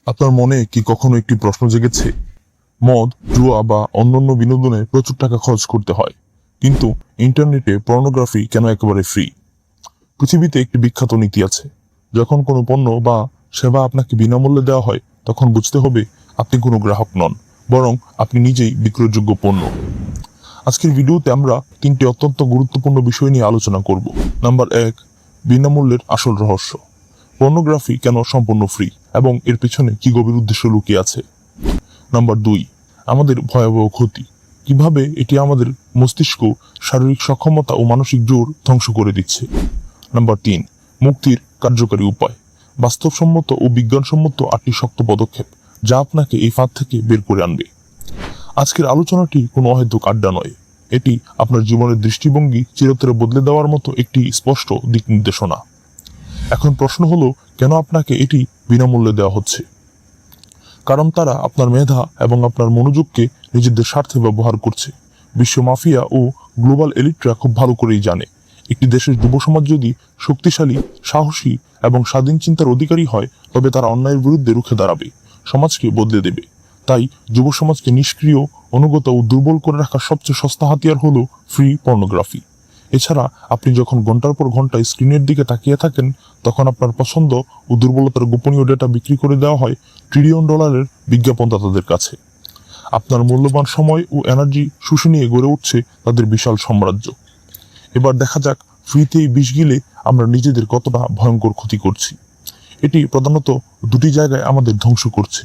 আপনার মনে কি কখনো একটি প্রশ্ন জেগেছে? মদ, জুয়া বা অন্যান্য বিনোদনে প্রচুর টাকা খরচ করতে হয়, কিন্তু ইন্টারনেটে পর্নোগ্রাফি কেন একেবারে ফ্রি? পৃথিবীতে একটি বিখ্যাত নীতি আছে: যখন কোনো পণ্য বা সেবা আপনাকে বিনামূল্যে দেওয়া হয়, তখন বুঝতে হবে আপনি কোনো গ্রাহক নন, বরং আপনি নিজেই বিক্রয়যোগ্য পণ্য। আজকের ভিডিওতে আমরা তিনটি অত্যন্ত গুরুত্বপূর্ণ বিষয় নিয়ে আলোচনা করব। নাম্বার 1, বিনামূল্যের আসল রহস্য। পর্নোগ্রাফি কেন সম্পূর্ণ ফ্রি এবং এর পিছনে কি গভীর উদ্দেশ্য লুকিয়ে আছে। নাম্বার 2, আমাদের ভয়াবহ ক্ষতি, কিভাবে এটি আমাদের মস্তিষ্ক, শারীরিক সক্ষমতা ও মানসিক জোর ধ্বংস করে দিচ্ছে। নাম্বার 3, মুক্তির কার্যকারী উপায়, বাস্তবসম্মত ও বিজ্ঞানসম্মত 8টি শক্ত পদক্ষেপ যা আপনাকে এই ফাঁদ থেকে বের করে আনবে। আজকের আলোচনাটি কোনো অহেতুক আড্ডা নয়, এটি আপনার জীবনের দৃষ্টিভঙ্গি চিরতরে বদলে দেওয়ার মতো একটি স্পষ্ট দিক নির্দেশনা। এখন প্রশ্ন হলো, কেন আপনাকে এটি বিনামূল্যে দেওয়া হচ্ছে? কারণ তারা আপনার মেধা এবং আপনার মনোযোগকে নিজেদের স্বার্থে ব্যবহার করছে। বিশ্ব মাফিয়া ও গ্লোবাল এলিটরা খুব ভালো করেই জানে, একটি দেশের যুব সমাজ যদি শক্তিশালী, সাহসী এবং স্বাধীন চিন্তার অধিকারী হয়, তবে তারা অন্যায়ের বিরুদ্ধে রুখে দাঁড়াবে, সমাজকে বদলে দেবে। তাই যুব সমাজকে নিষ্ক্রিয়, অনুগত ও দুর্বল করে রাখার সবচেয়ে সস্তা হাতিয়ার হলো ফ্রি পর্নোগ্রাফি। এছাড়া আপনি যখন ঘন্টার পর ঘন্টা স্ক্রিনের দিকে তাকিয়ে থাকেন, তখন আপনার পছন্দ ও দুর্বলতার গোপনীয় ডেটা বিক্রি করে দেওয়া হয় $1 ট্রিলিয়ন বিজ্ঞাপনদাতাদের কাছে। আপনার মূল্যবান সময় ও এনার্জি শুষে নিয়ে গড়ে উঠছে তাদের বিশাল সাম্রাজ্য। এবার দেখা যাক, ফ্রিতে এই বিষ গিলে আমরা নিজেদের কতটা ভয়ঙ্কর ক্ষতি করছি। এটি প্রধানত দুটি জায়গায় আমাদের ধ্বংস করছে: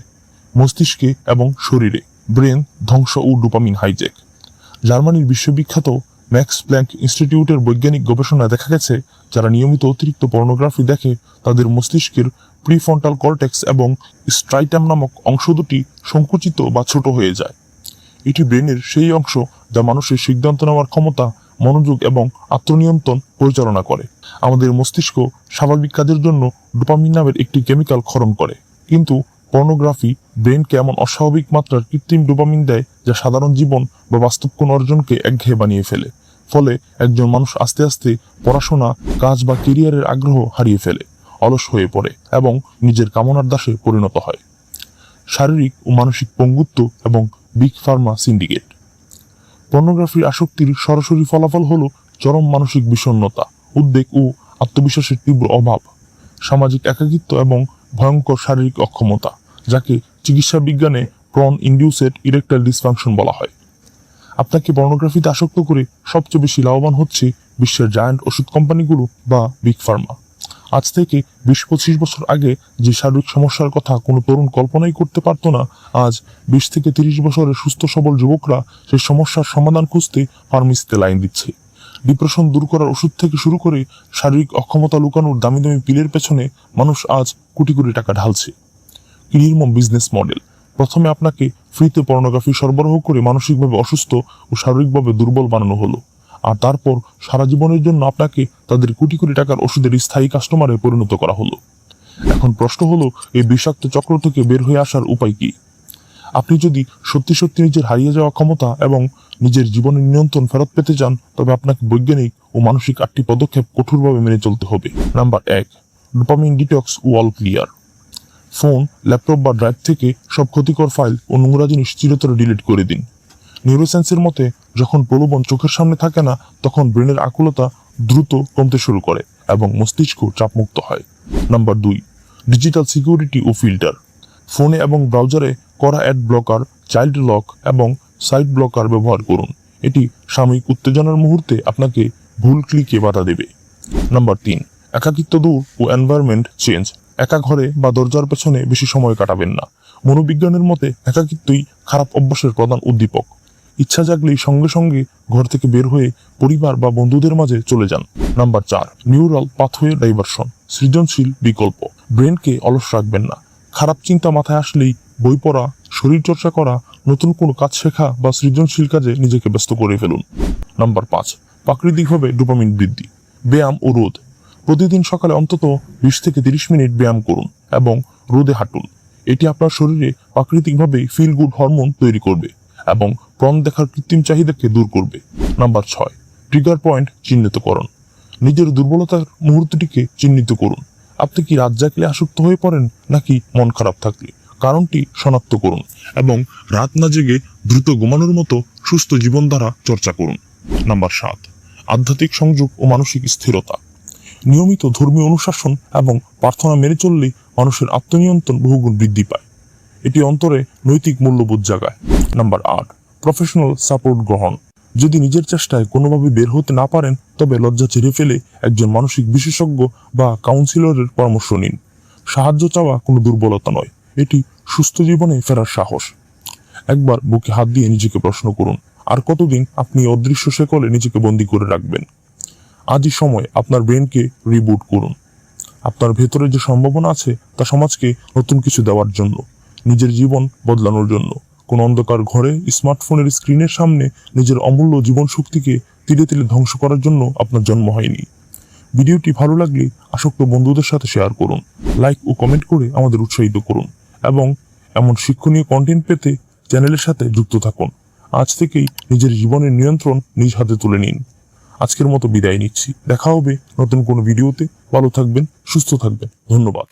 মস্তিষ্কে এবং শরীরে। ব্রেন ধ্বংস ও ডোপামিন হাইজ্যাক। জার্মানির বিশ্ববিখ্যাত ম্যাক্স প্ল্যাঙ্ক ইনস্টিটিউটের বৈজ্ঞানিক গবেষণায় দেখা গেছে, যারা নিয়মিত অতিরিক্ত পর্নোগ্রাফি দেখে, তাদের মস্তিষ্কের প্রিফ্রন্টাল কর্টেক্স এবং স্ট্রাইটাম নামক অংশ দুটি সংকুচিত বা ছোট হয়ে যায়। এটি ব্রেনের সেই অংশ যা মানুষের সিদ্ধান্ত নেওয়ার ক্ষমতা, মনোযোগ এবং আত্মনিয়ন্ত্রণ পরিচালনা করে। আমাদের মস্তিষ্ক স্বাভাবিক কাজের জন্য ডোপামিন নামের একটি কেমিক্যাল ক্ষরণ করে, কিন্তু পর্নোগ্রাফি ব্রেনকে এমন অস্বাভাবিক মাত্রার কৃত্রিম ডোপামিন দেয় যা সাধারণ জীবন বা বাস্তব কোনো অর্জনকে একঘেয়ে বানিয়ে ফেলে। ফলে একজন মানুষ আস্তে আস্তে পড়াশোনা, কাজ বা কেরিয়ারের আগ্রহ হারিয়ে ফেলে, অলস হয়ে পড়ে এবং নিজের কামনার দাসে পরিণত হয়। শারীরিক ও মানসিক পঙ্গুত্ব এবং বিগ ফার্মা সিন্ডিকেট। পর্নোগ্রাফির আসক্তির সরাসরি ফলাফল হলো চরম মানসিক বিষণ্ণতা, উদ্বেগ ও আত্মবিশ্বাসের তীব্র অভাব, সামাজিক একাকিত্ব এবং ভয়ঙ্কর শারীরিক অক্ষমতা, যাকে চিকিৎসা বিজ্ঞানে প্রন ইনডিউসেড ইরেকটাইল ডিসফাংশন বলা হয়। আপনাকে পর্নোগ্রাফিতে আসক্ত করে সবচেয়ে বেশি লাভবান হচ্ছে বিশ্বের জায়ান্ট ওষুধ কোম্পানিগুলো বা বিগ ফার্মা। আজ থেকে 20-25 বছর আগে যে শারীরিক সমস্যার কথা কোনো তরুণ কল্পনাই করতে পারতো না, আজ 20 থেকে 30 বছরের সুস্থ সবল যুবকরা সেই সমস্যার সমাধান খুঁজতে ফার্মেসিতে লাইন দিচ্ছে। ডিপ্রেশন দূর করার ওষুধ থেকে শুরু করে শারীরিক অক্ষমতা লুকানোর দামি দামি পিলের পেছনে মানুষ আজ কোটি কোটি টাকা ঢালছে। কি নির্মম বিজনেস মডেল! প্রথমে আপনাকে ফ্রিতে পর্নোগ্রাফি সরবরাহ করে মানসিকভাবে অসুস্থ ও শারীরিকভাবে দুর্বল বানানো হলো, আর তারপর সারা জীবনের জন্য আপনাকে তাদের কোটি কোটি টাকার ওষুধের স্থায়ী কাস্টমারে পরিণত করা হলো। এখন প্রশ্ন হলো, এই বিষাক্ত চক্র থেকে বের হয়ে আসার উপায় কি? আপনি যদি সত্যি সত্যি নিজের হারিয়ে যাওয়া ক্ষমতা এবং নিজের জীবনের নিয়ন্ত্রণ ফেরত পেতে চান, তবে আপনাকে বৈজ্ঞানিক ও মানসিক 8টি পদক্ষেপ কঠোরভাবে মেনে চলতে হবে। নাম্বার 1, ডোপামিন ডিটক্স ও অল ক্লিয়ার। ফোন, ল্যাপটপ বা ড্রাইভ থেকে সব ক্ষতিকর ফাইল ও নোংরা জিনিস চিরতরে ডিলিট করে দিন। নিউরোসায়েন্সের মতে, যখন প্রলোভন চোখের সামনে থাকে না, তখন ব্রেনের আকুলতা দ্রুত কমতে শুরু করে এবং মস্তিষ্ক চাপমুক্ত হয়। নাম্বার 2, ডিজিটাল সিকিউরিটি ও ফিল্টার। ফোনে এবং ব্রাউজারে করা অ্যাড ব্লকার, চাইল্ড লক এবং সাইট ব্লকার ব্যবহার করুন। এটি সাময়িক উত্তেজনার মুহূর্তে আপনাকে ভুল ক্লিকে বাধা দেবে। নাম্বার 3, একাকিত্ব দূর ও এনভায়রনমেন্ট চেঞ্জ। একা ঘরে বা দরজার পেছনে বেশি সময় কাটাবেন না। মনোবিজ্ঞানের মতে একাকিত্বই খারাপ অভ্যাসের প্রধান উদ্দীপক। ইচ্ছা জাগলেই সঙ্গে সঙ্গে ঘর থেকে বের হয়ে পরিবার বা বন্ধুদের মাঝে চলে যান। নাম্বার 4, নিউরাল পাথওয়ে ডাইভারশন, সৃজনশীল বিকল্প। ব্রেনকে অলস রাখবেন না। খারাপ চিন্তা মাথায় আসলেই বই পড়া, শরীর চর্চা করা, নতুন কোনো কাজ শেখা বা সৃজনশীল কাজে নিজেকে ব্যস্ত করে ফেলুন। নাম্বার 5, প্রাকৃতিকভাবে ডোপামিন বৃদ্ধি, ব্যায়াম ও রোদ। প্রতিদিন সকালে অন্তত 20 থেকে 30 মিনিট ব্যায়াম করুন এবং রোদে হাঁটুন। এটি আপনার শরীরে প্রাকৃতিকভাবে ফিল গুড হরমোন তৈরি করবে এবং পর্ন দেখার কৃত্রিম চাহিদাকে দূর করবে। নাম্বার 6, ট্রিগার পয়েন্ট চিহ্নিতকরণ। নিজের দুর্বলতার মুহূর্তটিকে চিহ্নিত করুন। আপনি কি রাত জাগলে আসক্ত হয়ে পড়েন, নাকি মন খারাপ থাকলে? কারণটি শনাক্ত করুন এবং রাত না জেগে দ্রুত ঘুমানোর মতো সুস্থ জীবনধারা চর্চা করুন। নাম্বার 7, আধ্যাত্মিক সংযোগ ও মানসিক স্থিরতা। নিয়মিত ধর্মীয় অনুশাসন এবং প্রার্থনা মেনে চললে মানুষের আত্মনিয়ন্ত্রণ বহুগুণ বৃদ্ধি পায়। এটি অন্তরে নৈতিক মূল্যবোধ জাগায়। নাম্বার 8, প্রফেশনাল সাপোর্ট গ্রহণ। যদি নিজের চেষ্টায় কোনোভাবে বের হতে না পারেন, তবে লজ্জা ছেড়ে ফেলে একজন মানসিক বিশেষজ্ঞ বা কাউন্সিলরের পরামর্শ নিন। সাহায্য চাওয়া কোনো দুর্বলতা নয়, এটি সুস্থ জীবনে ফেরার সাহস। একবার বুকে হাত দিয়ে নিজেকে প্রশ্ন করুন, আর কতদিন আপনি অদৃশ্য শেকলে নিজেকে বন্দী করে রাখবেন? আজই সময় আপনার ব্রেনকে রিবুট করুন। আপনার ভেতরে যে সম্ভাবনা আছে তা সমাজকে নতুন কিছু দেওয়ার জন্য, নিজের জীবন বদলানোর জন্য। কোন অন্ধকার ঘরে স্মার্টফোনের স্ক্রিনের সামনে নিজের অমূল্য জীবন শক্তিকে তিলে তিলে ধ্বংস করার জন্য আপনার জন্ম হয়নি। ভিডিওটি ভালো লাগলে আসক্ত বন্ধুদের সাথে শেয়ার করুন, লাইক ও কমেন্ট করে আমাদের উৎসাহিত করুন এবং এমন শিক্ষণীয় কন্টেন্ট পেতে চ্যানেলের সাথে যুক্ত থাকুন। আজ থেকেই নিজের জীবনের নিয়ন্ত্রণ নিজ হাতে তুলে নিন। আজকের মতো বিদায় নিচ্ছি। দেখা হবে নতুন কোনো ভিডিওতে। ভালো থাকবেন, সুস্থ থাকবেন। ধন্যবাদ।